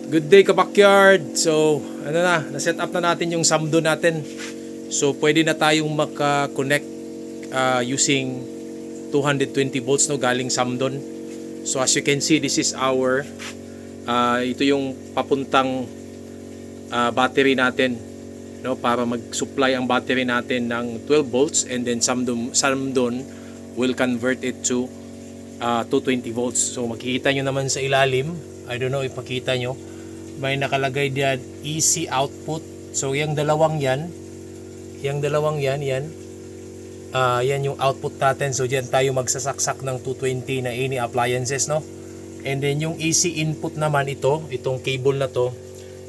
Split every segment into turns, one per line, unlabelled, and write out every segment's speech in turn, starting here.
Good day ka-backyard. So, na-set up na natin yung samdo natin. So, pwede na tayong maka-connect using 220 volts no, galing samdon. So, as you can see, this is our ito yung papuntang battery natin, no, para mag-supply ang battery natin ng 12 volts, and then samdon will convert it to 220 volts. So, makikita nyo naman sa ilalim, I don't know if makita nyo, may nakalagay diyan easy output. So yung dalawang yan, yan yung output natin. So diyan tayo magsasaksak ng 220 na any appliances, no. And then yung AC input naman, itong cable na to,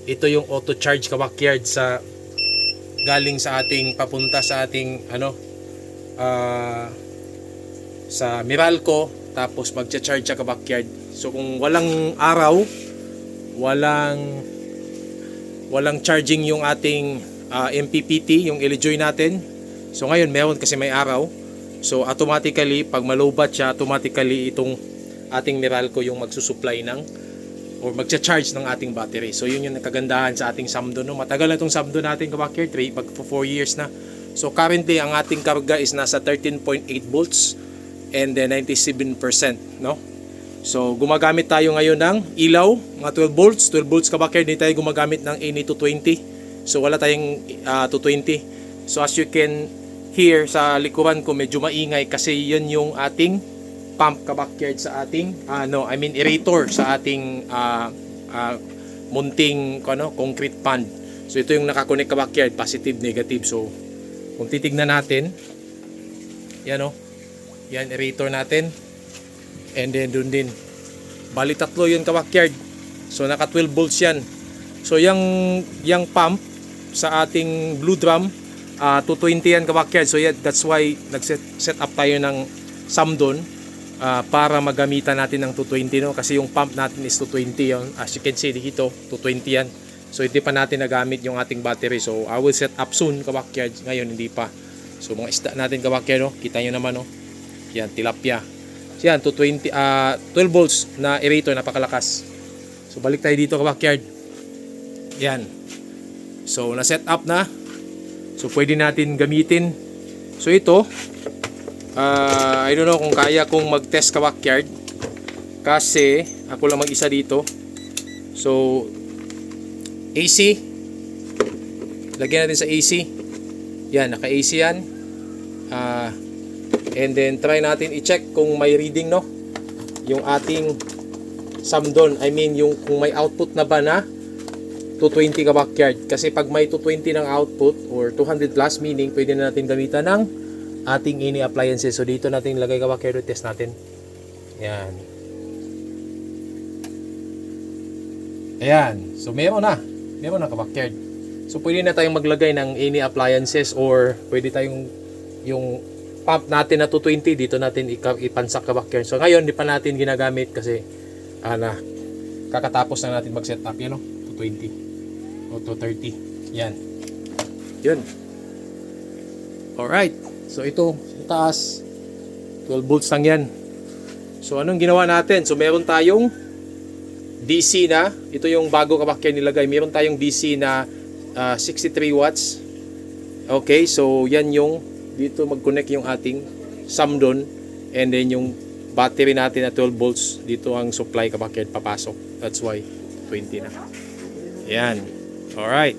ito yung auto charge ka-backyard sa galing sa ating papunta sa ating sa Meralco, tapos magcha-charge sa ka-backyard. So kung walang araw, walang charging yung ating MPPT, yung LJoy natin. So ngayon meron kasi may araw. So automatically pag malobat siya, automatically itong ating Meralco yung magsusupply ng or magcha-charge ng ating battery. So yun yung kagandahan sa ating samdo, no. Matagal na itong samdo natin ka-backyard, pag 4 years na. So currently ang ating karga is nasa 13.8 volts and then 97%, no. So gumagamit tayo ngayon ng ilaw, mga 12 volts. 12 volts ka-backyard, hindi tayo gumagamit ng any 220. So wala tayong 220. So as you can hear sa likuran ko, medyo maingay kasi yun yung ating pump ka-backyard sa ating aerator sa ating munting concrete pond. So ito yung nakakonect ka-backyard, positive, negative. So kung titignan natin, yan yan aerator natin. And then dun din, bali tatlo yun ka-backyard. So naka 12 volts yan. So yung pump sa ating blue drum, 220 yan ka-backyard. So yeah, that's why nag-set up tayo ng samdon para magamitan natin ng 220, no? Kasi yung pump natin is 220 yun. As you can see dito, 220 yan. So hindi pa natin nagamit yung ating battery. So I will set up soon ka-backyard. Ngayon hindi pa. So mga isda natin ka-backyard, no? Kita nyo naman, no? Yan, tilapia. So yan, 12 volts na aerator, napakalakas. So balik tayo dito ka-backyard. Yan. So na-set up na. So pwede natin gamitin. So ito, I don't know kung kaya kong mag-test ka-backyard kasi ako lang mag-isa dito. So AC, lagyan natin sa AC. Yan, naka-AC yan. And then try natin i-check kung may reading, no, yung ating samdon. I mean yung kung may output na ba na 220 ka-backyard. Kasi pag may 220 ng output or 200 plus, meaning pwede na natin gamitan ng ating any appliances. So dito natin lagay ka-backyard, test natin. Yan. Ayan. So meron na ka-backyard. So pwede na tayong maglagay ng any appliances or pwede tayong yung pump natin na 220 dito natin ipansak ka-backyard. So ngayon di pa natin ginagamit kasi kakatapos na natin mag-set up, yan, 220 o 230. Yan. Yun. Alright. So ito sa taas 12 volts lang yan. So anong ginawa natin? So meron tayong DC na, ito yung bago ka-backyard nilagay. Meron tayong DC na 63 watts. Okay, so yan yung dito mag-connect yung ating samdon, and then yung battery natin na 12 volts dito ang supply ka-backyard papasok. That's why 20 na. Yan. Alright.